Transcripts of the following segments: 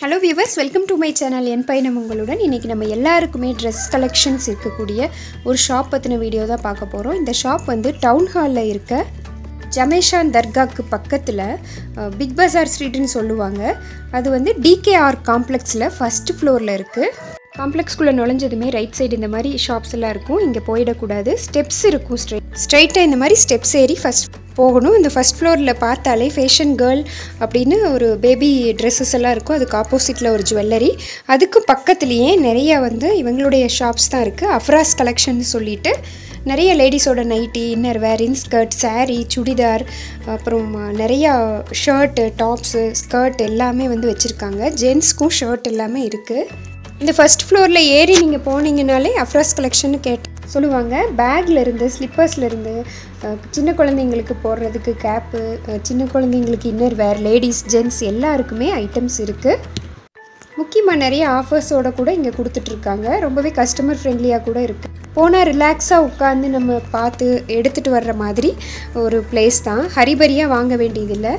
Hello viewers, welcome to my channel. என் பயணம் உங்களுடன். இன்னைக்கு நம்ம எல்லாருக்குமே Dress collections இருக்கக்கூடிய ஒரு ஷாப் பத்தின வீடியோ தான் பார்க்க போறோம். இந்த ஷாப் வந்து டவுன் ஹால்ல இருக்க ஜமேஷான் தர்காக்கு பக்கத்துல பிக் பஜார் ஸ்ட்ரீட்னு சொல்லுவாங்க. அது வந்து DKR காம்ப்ளெக்ஸ்ல ஃபர்ஸ்ட் ஃப்ளோர்ல இருக்கு. காம்ப்ளெக்ஸ்க்குள்ள நுழைஞ்சதுமே ரைட் சைடு இந்த மாதிரி ஷாப்ஸ் எல்லாம் இருக்கும். இங்க போயிடக்கூடாது. ஸ்டெப்ஸ் இருக்கும். ஸ்ட்ரைட்டா இந்த மாதிரி ஸ்டெப்ஸ் ஏறி ஃபர்ஸ்ட் போகணும். இந்த ஃபர்ஸ்ட் ஃப்ளோரில் பார்த்தாலே ஃபேஷன் கேர்ள் அப்படின்னு ஒரு பேபி ட்ரெஸ்ஸஸ் எல்லாம் இருக்கும். அதுக்கு ஆப்போசிட்டில் ஒரு ஜுவல்லரி, அதுக்கு பக்கத்துலேயே நிறையா வந்து இவங்களுடைய ஷாப்ஸ் தான் இருக்குது. அஃப்ராஸ் கலெக்ஷன் சொல்லிட்டு நிறைய லேடிஸோட nightie, inner wear, inskirt, sari, churidar, அப்புறம் நிறையா ஷர்ட்டு, டாப்ஸு, ஸ்கர்ட் எல்லாமே வந்து வச்சுருக்காங்க. ஜென்ஸ்க்கும் ஷர்ட் எல்லாமே இருக்குது. இந்த ஃபர்ஸ்ட் ஃப்ளோரில் ஏறி நீங்கள் போனீங்கனாலே அஃப்ராஸ் கலெக்ஷன் சொல்லுவாங்க. பேக்லேருந்து, ஸ்லிப்பர்ஸ்லேருந்து, சின்ன குழந்தைங்களுக்கு போடுறதுக்கு கேப்பு, சின்ன குழந்தைங்களுக்கு இன்னர் வேர், லேடிஸ், ஜென்ட்ஸ் எல்லாருக்குமே ஐட்டம்ஸ் இருக்குது. முக்கியமாக நிறைய ஆஃபர்ஸோடு கூட இங்கே கொடுத்துட்ருக்காங்க. ரொம்பவே கஸ்டமர் ஃப்ரெண்ட்லியாக கூட இருக்குது. போனால் ரிலாக்ஸாக உட்காந்து நம்ம பார்த்து எடுத்துகிட்டு வர்ற மாதிரி ஒரு பிளேஸ் தான். ஹரிபரியாக வாங்க வேண்டியதில்லை.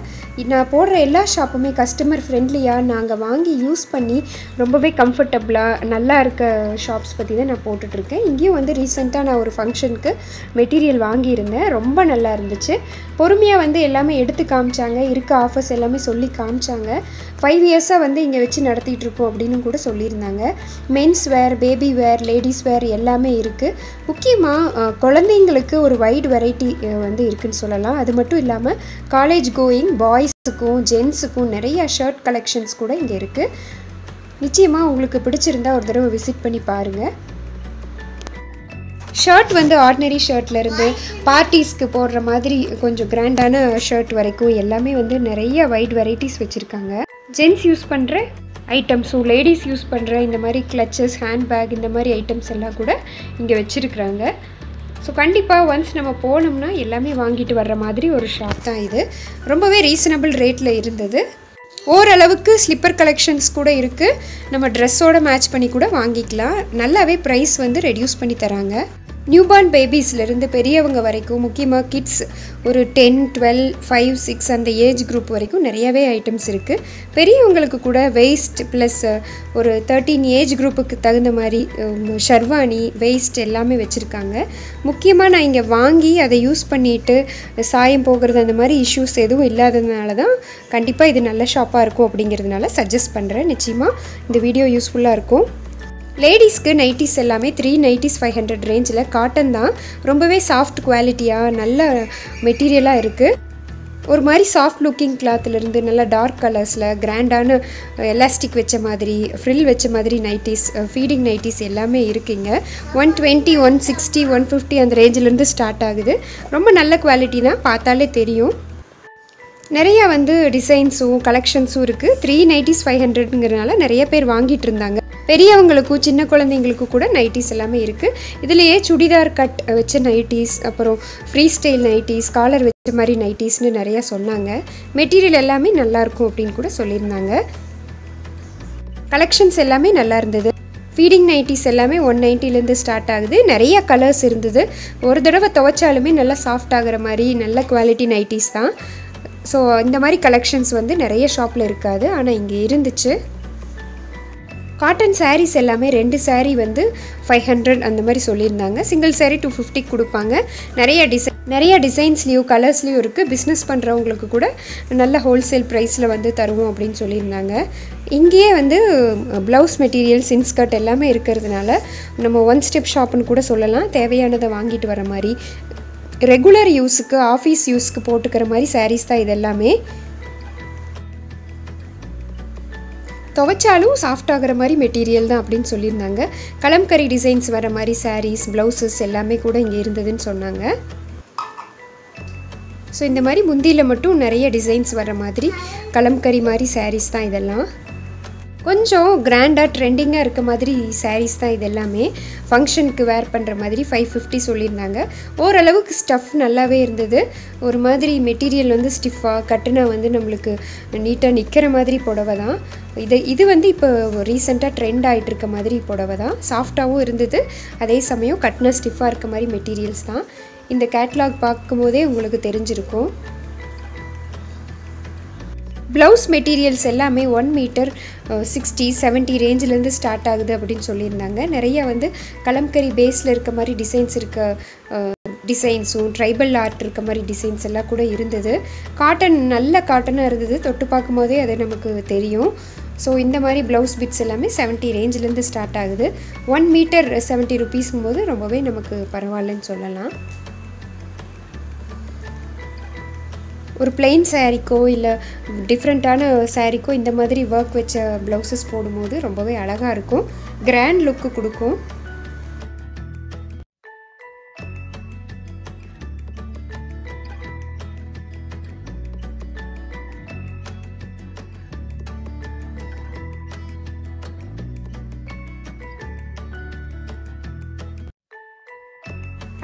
நான் போடுற எல்லா ஷாப்புமே கஸ்டமர் ஃப்ரெண்ட்லியாக நாங்கள் வாங்கி யூஸ் பண்ணி ரொம்பவே கம்ஃபர்டபுளாக நல்லா இருக்க ஷாப்ஸ் பற்றி தான் நான் போட்டுட்ருக்கேன். இங்கேயும் வந்து ரீசெண்டாக நான் ஒரு ஃபங்க்ஷனுக்கு மெட்டீரியல் வாங்கியிருந்தேன். ரொம்ப நல்லா இருந்துச்சு. பொறுமையாக வந்து எல்லாமே எடுத்து காமிச்சாங்க. இருக்க ஆஃபர்ஸ் எல்லாமே சொல்லி காமிச்சாங்க. 5 இயர்ஸாக வந்து இங்கே வச்சு நடத்திட்டு இருக்கோம் அப்படின்னு கூட சொல்லியிருந்தாங்க. மென்ஸ் வேர், பேபி வேர், லேடிஸ் வேர் எல்லாமே இருக்குது. முக்கியமாக குழந்தைங்களுக்கு ஒரு வைட் வெரைட்டி வந்து இருக்குதுன்னு சொல்லலாம். அது மட்டும் இல்லாமல் காலேஜ் கோயிங் பாய்ஸுக்கும் ஜென்ஸுக்கும் நிறைய ஷர்ட் கலெக்ஷன்ஸ் கூட இங்கே இருக்குது. நிச்சயமாக உங்களுக்கு பிடிச்சிருந்தா ஒரு தடவை விசிட் பண்ணி பாருங்கள். ஷர்ட் வந்து ஆர்டினரி ஷர்ட்லேருந்து பார்ட்டிஸ்க்கு போடுற மாதிரி கொஞ்சம் கிராண்டான ஷர்ட் வரைக்கும் எல்லாமே வந்து நிறைய வைட் வெரைட்டிஸ் வச்சுருக்காங்க. ஜென்ஸ் யூஸ் பண்ணுற ஐட்டம்ஸும் லேடிஸ் யூஸ் பண்ணுற இந்த மாதிரி கிளச்சஸ், ஹேண்ட்பேக், இந்த மாதிரி ஐட்டம்ஸ் எல்லாம் கூட இங்கே வச்சுருக்குறாங்க. ஸோ கண்டிப்பாக ஒன்ஸ் நம்ம போனோம்னா எல்லாமே வாங்கிட்டு வர்ற மாதிரி ஒரு ஷாப் தான் இது. ரொம்பவே ரீசனபிள் ரேட்டில் இருந்தது. ஓரளவுக்கு ஸ்லிப்பர் கலெக்ஷன்ஸ் கூட இருக்குது. நம்ம ட்ரெஸ்ஸோடு மேட்ச் பண்ணி கூட வாங்கிக்கலாம். நல்லாவே ப்ரைஸ் வந்து ரெடியூஸ் பண்ணி தராங்க. நியூபார்ன் பேபிஸ்லேருந்து பெரியவங்க வரைக்கும், முக்கியமாக கிட்ஸ் ஒரு 10, 12, 5, 6 அந்த ஏஜ் குரூப் வரைக்கும் நிறையவே ஐட்டம்ஸ் இருக்குது. பெரியவங்களுக்கு கூட வெயிஸ்ட் ப்ளஸ் ஒரு 13 ஏஜ் குரூப்புக்கு தகுந்த மாதிரி ஷர்வானி, வெயிஸ்ட் எல்லாமே வச்சுருக்காங்க. முக்கியமாக நான் இங்கே வாங்கி அதை யூஸ் பண்ணிவிட்டு சாயம் போகிறது அந்த மாதிரி இஷ்யூஸ் எதுவும் இல்லாததுனால தான் கண்டிப்பாக இது நல்ல ஷாப்பாக இருக்கும் அப்படிங்கிறதுனால சஜஸ்ட் பண்ணுறேன். நிச்சயமாக இந்த வீடியோ யூஸ்ஃபுல்லாக இருக்கும். லேடிஸ்க்கு நைட்டிஸ் எல்லாமே 3 நைட்டிஸ் 500 ரேஞ்சில் காட்டன் தான். ரொம்பவே சாஃப்ட் குவாலிட்டியாக நல்ல மெட்டீரியலாக இருக்குது. ஒரு மாதிரி சாஃப்ட் லுக்கிங் கிளாத்துலேருந்து நல்ல டார்க் கலர்ஸில் கிராண்டான எலாஸ்டிக் வச்ச மாதிரி, ஃப்ரில் வச்ச மாதிரி நைட்டிஸ், ஃபீடிங் நைட்டிஸ் எல்லாமே இருக்குங்க. 120, 160, 150 அந்த ரேஞ்சிலேருந்து ஸ்டார்ட் ஆகுது. ரொம்ப நல்ல குவாலிட்டி தான், பார்த்தாலே தெரியும். நிறையா வந்து டிசைன்ஸும் கலெக்ஷன்ஸும் இருக்குது. 3 நைட்டிஸ் 500ங்கிறனால நிறைய பேர் வாங்கிட்டு இருந்தாங்க. பெரியவங்களுக்கும் சின்ன குழந்தைங்களுக்கும் கூட நைட்டிஸ் எல்லாமே இருக்குது. இதுலேயே சுடிதார் கட் வச்ச நைட்டிஸ், அப்புறம் ஃப்ரீ ஸ்டைல் நைட்டிஸ், காலர் வச்ச மாதிரி நைட்டிஸ்னு நிறையா சொன்னாங்க. மெட்டீரியல் எல்லாமே நல்லாயிருக்கும் அப்படின்னு கூட சொல்லியிருந்தாங்க. கலெக்ஷன்ஸ் எல்லாமே நல்லா இருந்தது. ஃபீடிங் நைட்டிஸ் எல்லாமே 190லேருந்து ஸ்டார்ட் ஆகுது. நிறைய கலர்ஸ் இருந்தது. ஒரு தடவை துவைச்சாலுமே நல்லா சாஃப்ட் ஆகிற மாதிரி நல்ல குவாலிட்டி நைட்டிஸ் தான். ஸோ இந்த மாதிரி கலெக்ஷன்ஸ் வந்து நிறைய ஷாப்பில் இருக்காது, ஆனால் இங்கே இருந்துச்சு. காட்டன் சாரீஸ் எல்லாமே 2 சாரீ வந்து 500 அந்த மாதிரி சொல்லியிருந்தாங்க. சிங்கிள் சாரீ 250 கொடுப்பாங்க. நிறைய டிசைன்ஸ்லேயும் கலர்ஸ்லேயும் இருக்குது. பிஸ்னஸ் பண்ணுறவங்களுக்கு கூட நல்ல ஹோல்சேல் ப்ரைஸில் வந்து தருவோம் அப்படின்னு சொல்லியிருந்தாங்க. இங்கேயே வந்து ப்ளவுஸ் மெட்டீரியல்ஸ், இன்ஸ்கர்ட் எல்லாமே இருக்கிறதுனால நம்ம ஒன் ஸ்டெப் ஷாப்புன்னு கூட சொல்லலாம். தேவையானதை வாங்கிட்டு வர மாதிரி, ரெகுலர் யூஸுக்கு, ஆஃபீஸ் யூஸுக்கு போட்டுக்கிற மாதிரி சாரீஸ் தான் இதெல்லாமே. துவைச்சாலும் சாஃப்ட் ஆகிற மாதிரி மெட்டீரியல் தான் அப்படின்னு சொல்லியிருந்தாங்க. கலம்கரி டிசைன்ஸ் வர மாதிரி சாரீஸ், ப்ளவுசஸ் எல்லாமே கூட இங்கே இருந்ததுன்னு சொன்னாங்க. ஸோ இந்த மாதிரி முந்தியில் மட்டும் நிறைய டிசைன்ஸ் வர மாதிரி கலம்கரி மாதிரி சாரீஸ் தான் இதெல்லாம். கொஞ்சம் கிராண்டாக ட்ரெண்டிங்காக இருக்க மாதிரி சாரீஸ் தான் இது எல்லாமே. ஃபங்க்ஷனுக்கு வேர் பண்ணுற மாதிரி 550 சொல்லியிருந்தாங்க. ஓரளவுக்கு ஸ்டஃப் நல்லாவே இருந்தது. ஒரு மாதிரி மெட்டீரியல் வந்து ஸ்டிஃபாக கட்டுனா வந்து நம்மளுக்கு நீட்டாக நிற்கிற மாதிரி புடவை தான் இது வந்து இப்போ ரீசெண்டாக ட்ரெண்ட் ஆகிட்டு இருக்க மாதிரி புடவை தான். சாஃப்டாகவும் இருந்தது, அதே சமயம் கட்டினா ஸ்டிஃபாக இருக்க மாதிரி மெட்டீரியல்ஸ் தான். இந்த கேட்லாக் பார்க்கும்போதே உங்களுக்கு தெரிஞ்சிருக்கும். ப்ளவுஸ் மெட்டீரியல்ஸ் எல்லாமே 1 மீட்டர் 60-70 ரேஞ்சிலேருந்து ஸ்டார்ட் ஆகுது அப்படின்னு சொல்லியிருந்தாங்க. நிறைய வந்து கலம்கரி பேஸில் இருக்க மாதிரி டிசைன்ஸ் இருக்க டிசைன்ஸும் ட்ரைபல் ஆர்ட் இருக்க மாதிரி டிசைன்ஸ் எல்லாம் கூட இருந்தது. காட்டன் நல்ல காட்டனாக இருந்தது, தொட்டு பார்க்கும் போதே அது நமக்கு தெரியும். ஸோ இந்த மாதிரி ப்ளவுஸ் பிட்ஸ் எல்லாமே 70 ரேஞ்சிலேருந்து ஸ்டார்ட் ஆகுது. 1 மீட்டர் 70 ருபீஸ்ங்கும் போது ரொம்பவே நமக்கு பரவாயில்லன்னு சொல்லலாம். ஒரு பிளெயின் சாரீக்கோ இல்லை டிஃப்ரெண்ட்டான சாரீக்கோ இந்த மாதிரி ஒர்க் வச்ச ப்ளவுசஸ் போடும்போது ரொம்பவே அழகாக இருக்கும், கிராண்ட் லுக்கு கொடுக்கும்.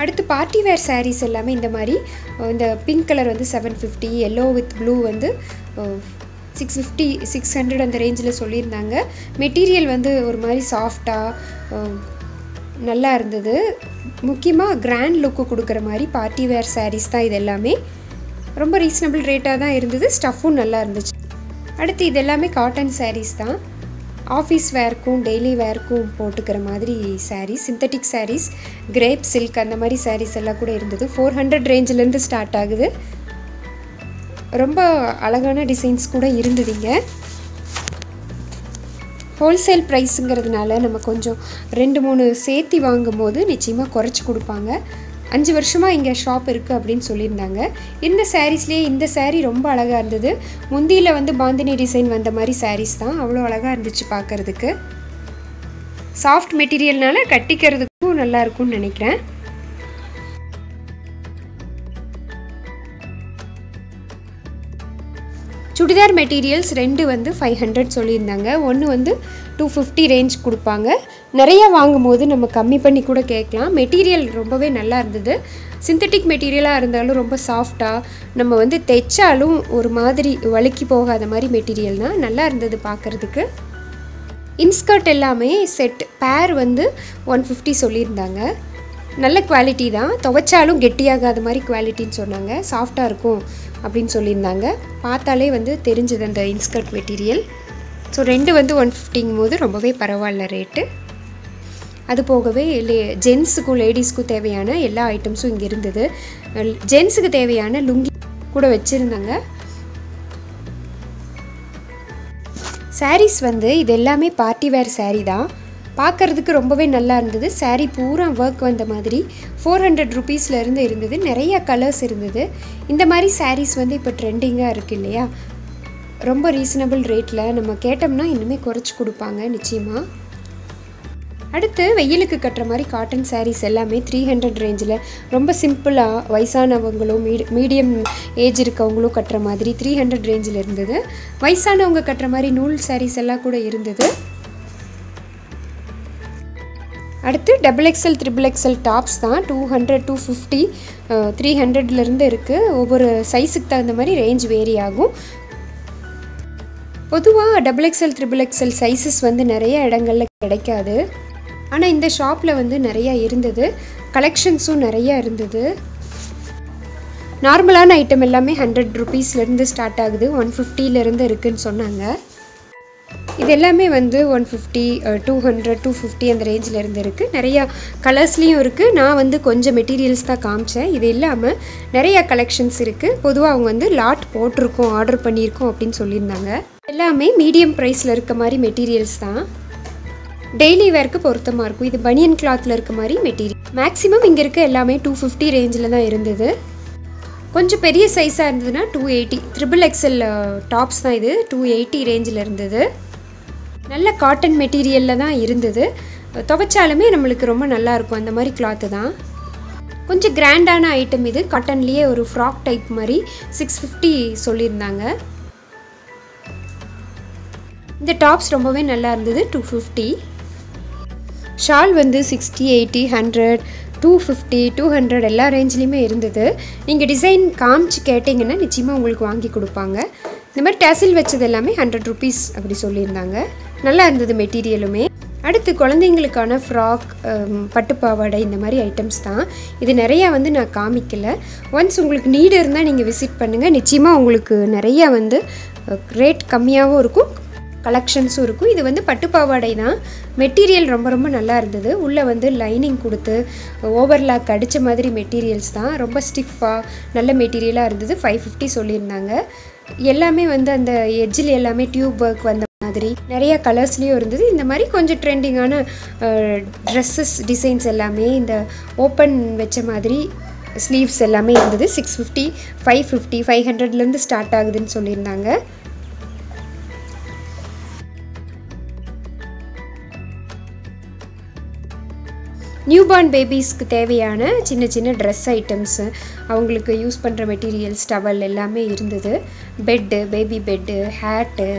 அடுத்து பார்ட்டி வேர் சாரீஸ் எல்லாமே இந்த மாதிரி இந்த பிங்க் கலர் வந்து 750, எல்லோ வித் ப்ளூ வந்து 650 600 அந்த ரேஞ்சில் சொல்லியிருந்தாங்க. மெட்டீரியல் வந்து ஒரு மாதிரி சாஃப்டாக நல்லா இருந்தது. முக்கியமாக கிராண்ட் லுக்கு கொடுக்குற மாதிரி பார்ட்டி வேர் சாரீஸ் தான் இது எல்லாமே. ரொம்ப ரீசனபிள் ரேட்டாக தான் இருந்தது, ஸ்டஃப்பும் நல்லா இருந்துச்சு. அடுத்து இது எல்லாமே காட்டன் சாரீஸ் தான். ஆஃபீஸ் வேர்க்கும் டெய்லி வேர்க்கும் போட்டுக்கிற மாதிரி sarees, synthetic sarees, crepe silk அந்த மாதிரி சாரீஸ் எல்லாம் கூட இருந்தது. 400 ரேஞ்சிலேருந்து ஸ்டார்ட் ஆகுது. ரொம்ப அழகான டிசைன்ஸ் கூட இருந்ததுங்க. ஹோல்சேல் ப்ரைஸுங்கிறதுனால நம்ம கொஞ்சம் 2-3 சேர்த்தி வாங்கும் போது நிச்சயமாக குறைச்சி கொடுப்பாங்க. 5 வருஷமாக இங்கே ஷாப் இருக்குது அப்படின்னு சொல்லியிருந்தாங்க. இந்த சாரீஸ்லேயே இந்த சாரீ ரொம்ப அழகாக இருந்தது. முந்தியில் வந்து பாந்தினி டிசைன் வந்த மாதிரி சாரீஸ் தான், அவ்வளோ அழகாக இருந்துச்சு பார்க்குறதுக்கு. சாஃப்ட் மெட்டீரியல்னால கட்டிக்கிறதுக்கும் நல்லா இருக்கும்னு நினைக்கிறேன். சுடிதார் மெட்டீரியல்ஸ் 2 வந்து 500 சொல்லியிருந்தாங்க. ஒன்று வந்து 250 ரேஞ்ச் கொடுப்பாங்க. நிறையா வாங்கும்போது நம்ம கம்மி பண்ணி கூட கேட்கலாம். மெட்டீரியல் ரொம்பவே நல்லா இருந்தது. சிந்தட்டிக் மெட்டீரியலாக இருந்தாலும் ரொம்ப சாஃப்டாக, நம்ம வந்து தைச்சாலும் ஒரு மாதிரி வழுக்கி போகாத மாதிரி மெட்டீரியல் தான், நல்லா இருந்தது பார்க்குறதுக்கு. இன்ஸ்கர்ட் எல்லாமே செட் பேர் வந்து 150 சொல்லியிருந்தாங்க. நல்ல குவாலிட்டி தான், துவைச்சாலும் கெட்டியாகாத மாதிரி குவாலிட்டின்னு சொன்னாங்க. சாஃப்டாக இருக்கும் அப்படின்னு சொல்லியிருந்தாங்க. பார்த்தாலே வந்து தெரிஞ்சது அந்த இன்ஸ்கர்ட் மெட்டீரியல். ஸோ 2 வந்து 150ங்கும் போது ரொம்பவே பரவாயில்ல ரேட்டு. அது போகவே ஜென்ஸுக்கும் லேடிஸ்க்கும் தேவையான எல்லா ஐட்டம்ஸும் இங்கே இருந்தது. ஜென்ஸுக்கு தேவையான லுங்கி கூட வச்சுருந்தாங்க. சாரீஸ் வந்து இது எல்லாமே பார்ட்டி வேர் சாரீ தான். பார்க்குறதுக்கு ரொம்பவே நல்லா இருந்தது. சாரீ பூரா ஒர்க் வந்த மாதிரி 400 ருபீஸ்லேருந்து இருந்தது. நிறைய கலர்ஸ் இருந்தது. இந்த மாதிரி சாரீஸ் வந்து இப்போ ட்ரெண்டிங்காக இருக்குது இல்லையா, ரொம்ப ரீசனபிள் ரேட்டில் நம்ம கேட்டோம்னா இன்னுமே குறைச்சி கொடுப்பாங்க நிச்சயமாக. அடுத்து வெயிலுக்கு கட்டுற மாதிரி காட்டன் சாரீஸ் எல்லாமே 300 ரேஞ்சில் ரொம்ப சிம்பிளாக வயசானவங்களும் மீடியம் ஏஜ் இருக்கவங்களும் கட்டுற மாதிரி 300 ரேஞ்சில் இருந்தது. வயசானவங்க கட்டுற மாதிரி நூல் சாரீஸ் எல்லாம் கூட இருந்தது. அடுத்து XXL XXL டாப்ஸ் தான் 200 250 300லேருந்து இருக்குது. ஒவ்வொரு சைஸுக்கு தகுந்த மாதிரி ரேஞ்ச் வேரி ஆகும். பொதுவாக XXL XXL சைஸஸ் வந்து நிறைய இடங்களில் கிடைக்காது. ஆனால் இந்த ஷாப்பில் வந்து நிறையா இருந்தது, கலெக்ஷன்ஸும் நிறையா இருந்தது. நார்மலான ஐட்டம் எல்லாமே 100 ருபீஸ்லேருந்து ஸ்டார்ட் ஆகுது, 150லேருந்து இருக்குதுன்னு சொன்னாங்க. இது எல்லாமே வந்து 150 200 250 அந்த ரேஞ்சில் இருந்து இருக்குது. நிறையா கலர்ஸ்லேயும் இருக்குது. நான் வந்து கொஞ்சம் மெட்டீரியல்ஸ் தான் காமிச்சேன். இது இல்லாமல் நிறையா கலெக்ஷன்ஸ் இருக்குது. பொதுவாக அவங்க வந்து லாட் போட்டிருக்கோம், ஆர்டர் பண்ணியிருக்கோம் அப்படின்னு சொல்லியிருந்தாங்க. எல்லாமே மீடியம் ப்ரைஸில் இருக்க மாதிரி மெட்டீரியல்ஸ் தான், டெய்லி வேர்க்கு பொருத்தமாக இருக்கும். இது பனியன் கிளாத்தில் இருக்க மாதிரி மெட்டீரியல். மேக்ஸிமம் இங்கே இருக்க எல்லாமே 250 ரேஞ்சில் தான் இருந்தது. கொஞ்சம் பெரிய சைஸாக இருந்ததுன்னா 280 XXL டாப்ஸ் தான் இது 280 ரேஞ்சில் இருந்தது. நல்ல காட்டன் மெட்டீரியலில் தான் இருந்தது. துவைச்சாலுமே நம்மளுக்கு ரொம்ப நல்லாயிருக்கும் அந்த மாதிரி கிளாத்து தான். கொஞ்சம் கிராண்டான ஐட்டம் இது. காட்டன்லேயே ஒரு ஃப்ராக் டைப் மாதிரி 650 சொல்லியிருந்தாங்க. இந்த டாப்ஸ் ரொம்பவே நல்லா இருந்தது 250. ஷால் வந்து 60 80 100 250 200 எல்லா ரேஞ்ச்லேயுமே இருந்தது. நீங்கள் டிசைன் காமிச்சு கேட்டிங்கன்னா நிச்சயமாக உங்களுக்கு வாங்கி கொடுப்பாங்க. இந்த மாதிரி டேசில் வச்சது எல்லாமே 100 ருபீஸ் அப்படி சொல்லியிருந்தாங்க. நல்லா இருந்தது மெட்டீரியலுமே. அடுத்து குழந்தைங்களுக்கான ஃப்ராக், பட்டுப்பாவாடை இந்த மாதிரி ஐட்டம்ஸ் தான். இது நிறையா வந்து நான் காமிக்கலை. ஒன்ஸ் உங்களுக்கு நீடு இருந்தால் நீங்கள் விசிட் பண்ணுங்கள். நிச்சயமாக உங்களுக்கு நிறையா வந்து ரேட் கம்மியாகவும் இருக்கும், கலெக்ஷன்ஸும் இருக்கும். இது வந்து பட்டு பாவாடை தான். மெட்டீரியல் ரொம்ப ரொம்ப நல்லா இருந்தது. உள்ளே வந்து லைனிங் கொடுத்து ஓவர்லாக் அடித்த மாதிரி மெட்டீரியல்ஸ் தான். ரொம்ப ஸ்டிஃபாக நல்ல மெட்டீரியலாக இருந்தது. 550 சொல்லியிருந்தாங்க. எல்லாமே வந்து அந்த எட்ஜில் எல்லாமே டியூப் ஒர்க் வந்த மாதிரி நிறைய கலர்ஸ்லேயும் இருந்தது. இந்த மாதிரி கொஞ்சம் ட்ரெண்டிங்கான ட்ரெஸ்ஸஸ் டிசைன்ஸ் எல்லாமே இந்த ஓப்பன் வச்ச மாதிரி ஸ்லீவ்ஸ் எல்லாமே இருந்தது. 650, 550, 500லேருந்து ஸ்டார்ட் ஆகுதுன்னு சொல்லியிருந்தாங்க. நியூபார்ன் பேபிஸ்க்கு தேவையான சின்ன சின்ன ட்ரெஸ் ஐட்டம்ஸு, அவங்களுக்கு யூஸ் பண்ணுற மெட்டீரியல்ஸ், டவல் எல்லாமே இருந்தது. பெட்டு, பேபி பெட்டு, ஹேட்டு,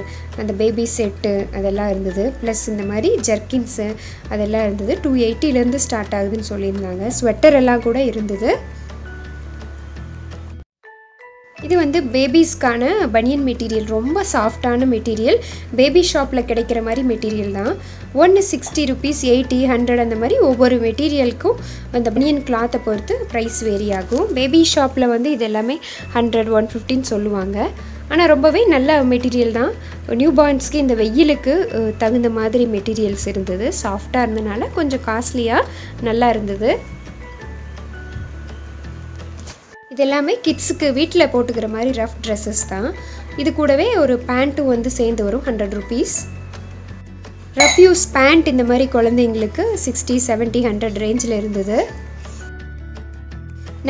அந்த பேபி செட்டு அதெல்லாம் இருந்தது. ப்ளஸ் இந்த மாதிரி ஜர்க்கின்ஸு அதெல்லாம் இருந்தது. 280லேருந்து ஸ்டார்ட் ஆகுதுன்னு சொல்லியிருந்தாங்க. ஸ்வெட்டர் எல்லாம் கூட இருந்தது. இது வந்து பேபிஸ்க்கான பனியன் மெட்டீரியல். ரொம்ப சாஃப்டான மெட்டீரியல். பேபி ஷாப்பில் கிடைக்கிற மாதிரி மெட்டீரியல் தான். 160 ருபீஸ், 80, 100 அந்த மாதிரி ஒவ்வொரு மெட்டீரியலுக்கும் அந்த பனியன் கிளாத்தை பொறுத்து ப்ரைஸ் வேரி ஆகும். பேபி ஷாப்பில் வந்து இது எல்லாமே 100, 150ன்னு சொல்லுவாங்க. ஆனால் ரொம்பவே நல்ல மெட்டீரியல் தான். நியூ பார்ன்ஸ்க்கு இந்த வெயிலுக்கு தகுந்த மாதிரி மெட்டீரியல்ஸ் இருந்தது. சாஃப்டாக இருந்தனால கொஞ்சம் காஸ்ட்லியாக நல்லா இருந்தது. இது எல்லாமே கிட்ஸுக்கு வீட்டில் போட்டுக்கிற மாதிரி ரஃப் ட்ரெஸ்ஸஸ் தான். இது கூடவே ஒரு பேண்ட்டும் வந்து சேர்ந்து வரும், 100 ருபீஸ். ரஃப் யூஸ் பேண்ட் இந்த மாதிரி குழந்தைங்களுக்கு 60, 70, 100 ரேஞ்சில் இருந்தது.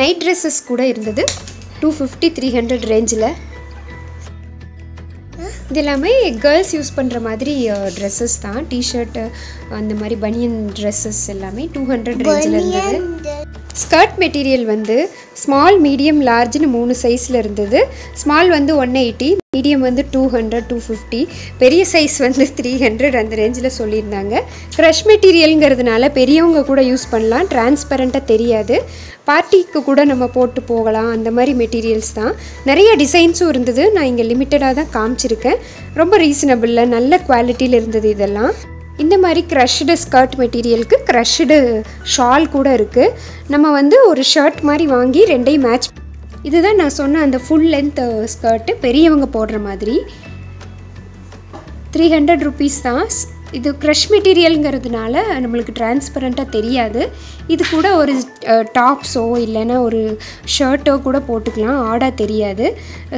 நைட் ட்ரெஸ்ஸஸ் கூட இருந்தது, 250, 300 ரேஞ்சில். இது எல்லாமே கேர்ள்ஸ் யூஸ் பண்ணுற மாதிரி ட்ரெஸ்ஸஸ் தான். டிஷர்ட்டு அந்த மாதிரி பனியன் ட்ரெஸ்ஸஸ் எல்லாமே 200 ரேஞ்சில் இருந்தது. ஸ்கர்ட் மெட்டீரியல் வந்து ஸ்மால், மீடியம், லார்ஜ்னு 3 சைஸில் இருந்தது. ஸ்மால் வந்து 180, மீடியம் வந்து 200, 250, பெரிய சைஸ் வந்து 300 அந்த ரேஞ்சில் சொல்லியிருந்தாங்க. க்ரஷ் மெட்டீரியலுங்கிறதுனால பெரியவங்க கூட யூஸ் பண்ணலாம், டிரான்ஸ்பரண்ட்டாக தெரியாது, பார்ட்டிக்கு கூட நம்ம போட்டு போகலாம். அந்த மாதிரி மெட்டீரியல்ஸ் தான். நிறைய டிசைன்ஸும் இருந்தது. நான் இங்கே லிமிட்டடாக தான் காமிச்சிருக்கேன். ரொம்ப ரீசனபிளில் நல்ல குவாலிட்டியில் இருந்தது இதெல்லாம். இந்த மாதிரி க்ரஷ்டு ஸ்கர்ட் மெட்டீரியலுக்கு க்ரஷ்டு ஷால் கூட இருக்குது. நம்ம வந்து ஒரு ஷர்ட் மாதிரி வாங்கி ரெண்டையும் மேட்ச். இதுதான் நான் சொன்ன அந்த ஃபுல் லென்த் ஸ்கர்ட்டு, பெரியவங்க போடுற மாதிரி. 300 ருபீஸ் தான். இது க்ரஷ் மெட்டீரியலுங்கிறதுனால நம்மளுக்கு டிரான்ஸ்பரண்ட்டாக தெரியாது. இது கூட ஒரு டாப்ஸோ இல்லைன்னா ஒரு ஷர்ட்டோ கூட போட்டுக்கலாம், ஆடாக தெரியாது.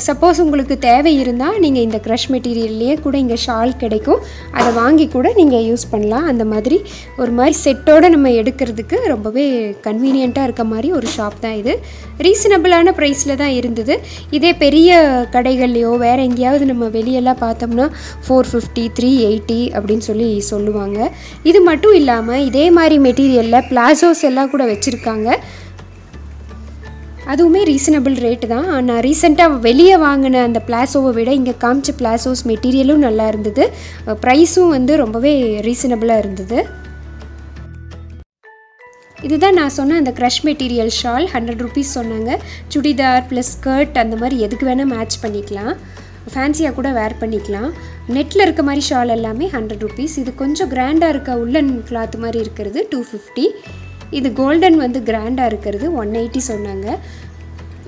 சப்போஸ் உங்களுக்கு தேவை இருந்தால் நீங்கள் இந்த க்ரஷ் மெட்டீரியல்லையே கூட இங்கே ஷால் கிடைக்கும், அதை வாங்கி கூட நீங்கள் யூஸ் பண்ணலாம். அந்த மாதிரி ஒரு மாதிரி செட்டோடு நம்ம எடுக்கிறதுக்கு ரொம்பவே கன்வீனியண்ட்டாக இருக்க மாதிரி ஒரு ஷாப் தான் இது. ரீசனபிளான ப்ரைஸில் தான் இருந்தது. இதே பெரிய கடைகள்லையோ வேறு எங்கேயாவது நம்ம வெளியெல்லாம் பார்த்தோம்னா 450, 380 அப்படின்னு சொல்லுவாங்க. இது மட்டும் இல்லாமல் இதே மாதிரி மெட்டீரியலில் பிளாசோஸ் எல்லாம் கூட வச்சுருக்காங்க. அதுவுமே ரீசனபிள் ரேட்டு தான். நான் ரீசெண்டாக வெளியே வாங்கின அந்த பிளாசோவை விட இங்கே காமிச்ச பிளாசோஸ் மெட்டீரியலும் நல்லா இருந்தது. ப்ரைஸும் வந்து ரொம்பவே ரீசனபிளாக இருந்தது. இதுதான் நான் சொன்ன அந்த க்ரஷ் மெட்டீரியல் ஷால். 100 ருபீஸ் சொன்னாங்க. சுடிதார் ப்ளஸ் ஸ்கர்ட் அந்த மாதிரி எதுக்கு வேணால் மேட்ச் பண்ணிக்கலாம், ஃபேன்சியாக கூட வேர் பண்ணிக்கலாம். நெட்டில் இருக்க மாதிரி ஷால் எல்லாமே 100 ருபீஸ். இது கொஞ்சம் கிராண்டாக இருக்க உள்ளன் கிளாத் மாதிரி இருக்கிறது 250. இது கோல்டன் வந்து கிராண்டாக இருக்கிறது 180 சொன்னாங்க.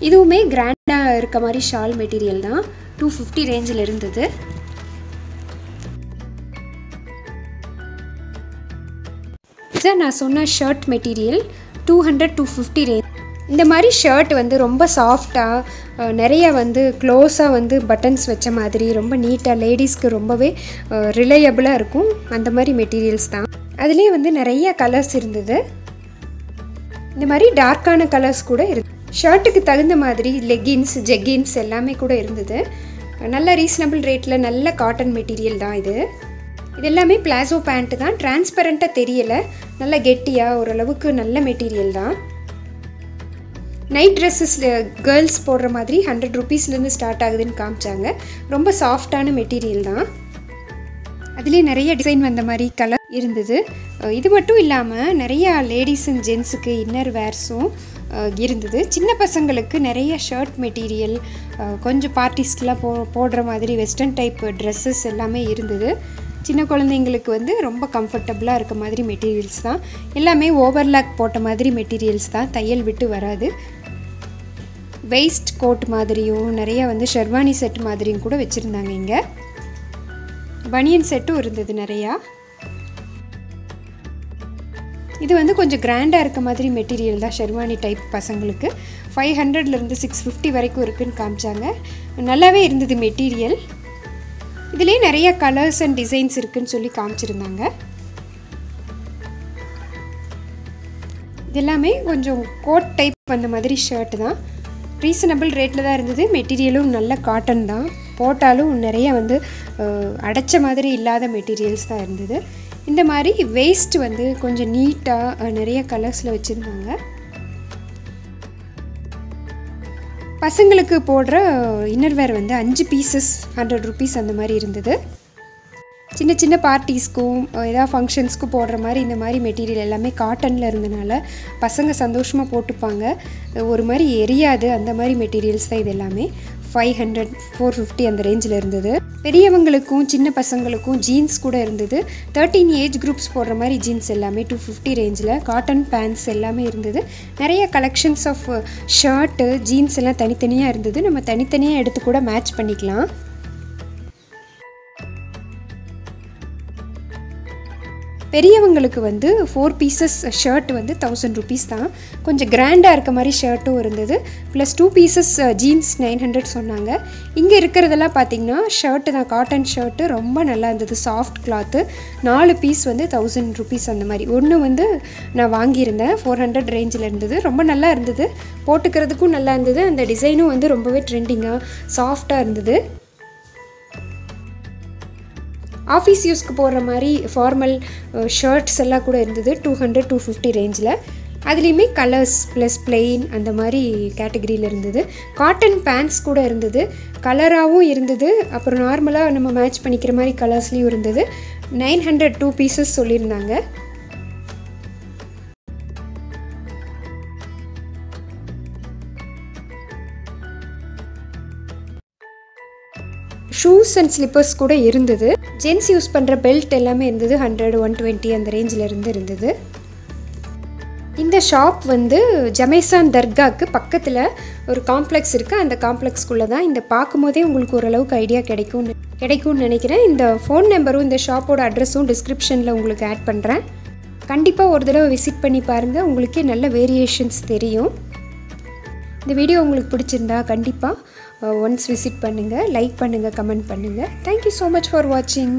இதுவுமே கிராண்டாக இருக்க மாதிரி ஷால் மெட்டீரியல் தான். 250 ரேஞ்சில் இருந்தது. இதுதான் நான் சொன்ன ஷர்ட் மெட்டீரியல் 200, 250 ரேஞ்ச். இந்த மாதிரி ஷர்ட் வந்து ரொம்ப சாஃப்டாக நிறைய வந்து க்ளோஸாக வந்து பட்டன்ஸ் வச்ச மாதிரி ரொம்ப நீட்டாக லேடிஸ்க்கு ரொம்பவே ரிலையபிளாக இருக்கும். அந்த மாதிரி மெட்டீரியல்ஸ் தான். அதுலேயே வந்து நிறைய கலர்ஸ் இருந்தது. இந்த மாதிரி டார்க்கான கலர்ஸ் கூட இருக்குது. ஷர்ட்டுக்கு தகுந்த மாதிரி லெகின்ஸ், ஜெக்கின்ஸ் எல்லாமே கூட இருந்தது. நல்ல ரீசனபிள் ரேட்டில் நல்ல காட்டன் மெட்டீரியல் தான் இது. இது எல்லாமே பிளாசோ பேண்ட்டு தான். டிரான்ஸ்பரண்ட்டாக தெரியலை, நல்ல கெட்டியாக ஓரளவுக்கு நல்ல மெட்டீரியல் தான். நைட் ட்ரெஸ்ஸஸ் கேர்ள்ஸ் போடுற மாதிரி 100 ருபீஸ்லேருந்து ஸ்டார்ட் ஆகுதுன்னு காமிச்சாங்க. ரொம்ப சாஃப்டான மெட்டீரியல் தான். அதுலேயே நிறைய டிசைன் வந்த மாதிரி கலர் இருந்தது. இது மட்டும் இல்லாமல் நிறையா லேடிஸ் அண்ட் ஜென்ஸுக்கு இன்னர் வேர்ஸும் இருந்தது. சின்ன பசங்களுக்கு நிறைய ஷர்ட் மெட்டீரியல், கொஞ்சம் பார்ட்டிஸ்க்கெலாம் போடுற மாதிரி வெஸ்டர்ன் டைப் ட்ரெஸ்ஸஸ் எல்லாமே இருந்தது. சின்ன குழந்தைங்களுக்கு வந்து ரொம்ப கம்ஃபர்டபுளாக இருக்க மாதிரி மெட்டீரியல்ஸ் தான். எல்லாமே ஓவர்லாக் போட்ட மாதிரி மெட்டீரியல்ஸ் தான், தையல் விட்டு வராது. வெயிஸ்ட் கோட் மாதிரியும் நிறைய வந்து ஷெர்வானி செட் மாதிரியும் கூட வச்சுருந்தாங்க. இங்கே பனியன் செட்டும் இருந்தது நிறையா. இது வந்து கொஞ்சம் கிராண்டாக இருக்க மாதிரி மெட்டீரியல் தான், ஷெர்வானி டைப் பசங்களுக்கு. 500லேருந்து 650 வரைக்கும் இருக்குதுன்னு காமிச்சாங்க. நல்லாவே இருந்தது மெட்டீரியல். இதுலேயே நிறைய கலர்ஸ் அண்ட் டிசைன்ஸ் இருக்குதுன்னு சொல்லி காமிச்சிருந்தாங்க. இது எல்லாமே கொஞ்சம் கோட் டைப் அந்த மாதிரி ஷர்ட் தான். ரீசனபிள் ரேட்டில் தான் இருந்தது. மெட்டீரியலும் நல்ல காட்டன் தான், போட்டாலும் நிறைய வந்து அடைச்ச மாதிரி இல்லாத மெட்டீரியல்ஸ் தான் இருந்தது. இந்த மாதிரி வேஸ்ட் வந்து கொஞ்சம் நீட்டாக நிறைய கலர்ஸில் வச்சுருந்தாங்க. பசங்களுக்கு போடுற இன்னர்வேர் வந்து 5 பீசஸ் 100 ருபீஸ் அந்த மாதிரி இருந்தது. சின்ன சின்ன பார்ட்டிஸ்க்கும் ஏதாவது ஃபங்க்ஷன்ஸ்க்கும் போடுற மாதிரி இந்த மாதிரி மெட்டீரியல் எல்லாமே காட்டனில் இருந்தனால பசங்க சந்தோஷமாக போட்டுப்பாங்க. ஒரு மாதிரி எரியாது, அந்த மாதிரி மெட்டீரியல்ஸ் தான் இது எல்லாமே. 500 450 அந்த ரேஞ்சில் இருந்தது. பெரியவங்களுக்கும் சின்ன பசங்களுக்கும் ஜீன்ஸ் கூட இருந்தது. 13 ஏஜ் குரூப்ஸ் போடுற மாதிரி ஜீன்ஸ் எல்லாமே 250 ரேஞ்சில். காட்டன் பேண்ட்ஸ் எல்லாமே இருந்தது. நிறைய கலெக்ஷன்ஸ் ஆஃப் ஷர்ட்டு ஜீன்ஸ் எல்லாம் தனித்தனியாக இருந்தது. நம்ம தனித்தனியாக எடுத்து கூட மேட்ச் பண்ணிக்கலாம். பெரியவங்களுக்கு வந்து 4 பீசஸ் ஷர்ட் வந்து 1000 ருபீஸ் தான். கொஞ்சம் கிராண்டாக இருக்க மாதிரி ஷர்ட்டும் இருந்தது. ப்ளஸ் 2 பீசஸ் ஜீன்ஸ் 900 சொன்னாங்க. இங்கே இருக்கிறதெல்லாம் பார்த்திங்கன்னா ஷர்ட்டு தான், காட்டன் ஷர்ட்டு ரொம்ப நல்லா இருந்தது, சாஃப்ட் கிளாத்து. 4 பீஸ் வந்து 1000 ருபீஸ் அந்த மாதிரி. ஒன்று வந்து நான் வாங்கியிருந்தேன், 400 ரேஞ்சில் இருந்தது. ரொம்ப நல்லா இருந்தது, போட்டுக்கிறதுக்கும் நல்லா இருந்தது. அந்த டிசைனும் வந்து ரொம்பவே ட்ரெண்டிங்காக சாஃப்டாக இருந்தது. ஆஃபீஸ் யூஸ்க்கு போடுற மாதிரி ஃபார்மல் ஷர்ட்ஸ் எல்லாம் கூட இருந்தது 200 250 ரேஞ்சில். அதுலேயுமே கலர்ஸ் ப்ளஸ் பிளெயின் அந்த மாதிரி கேட்டகரியில் இருந்தது. காட்டன் பேண்ட்ஸ் கூட இருந்தது, கலராகவும் இருந்தது. அப்புறம் நார்மலாக நம்ம மேட்ச் பண்ணிக்கிற மாதிரி கலர்ஸ்லேயும் இருந்தது. 900 2 பீசஸ் சொல்லியிருந்தாங்க. ஷூஸ் அண்ட் ஸ்லிப்பர்ஸ் கூட இருந்தது. ஜென்ஸ் யூஸ் பண்ணுற பெல்ட் எல்லாமே இருந்தது. 100 120 அந்த ரேஞ்சில் இருந்தது. இந்த ஷாப் வந்து ஜமேசான் தர்காவுக்கு பக்கத்தில் ஒரு காம்ப்ளெக்ஸ் இருக்குது. அந்த காம்ப்ளெக்ஸ்குள்ளே தான். இந்த பார்க்கும்போதே உங்களுக்கு ஓரளவுக்கு ஐடியா கிடைக்கும்னு நினைக்கிறேன். இந்த ஃபோன் நம்பரும் இந்த ஷாப்போட அட்ரஸும் டிஸ்கிரிப்ஷனில் உங்களுக்கு ஆட் பண்ணுறேன். கண்டிப்பாக ஒரு தடவை விசிட் பண்ணி பாருங்கள், உங்களுக்கே நல்ல வேரியேஷன்ஸ் தெரியும். இந்த வீடியோ உங்களுக்கு பிடிச்சிருந்தா கண்டிப்பாக ஒன்ஸ் விசிட் பண்ணுங்கள், லைக் பண்ணுங்கள், கமெண்ட் பண்ணுங்கள். தேங்க்யூ ஸோ மச் ஃபார் வாட்சிங்.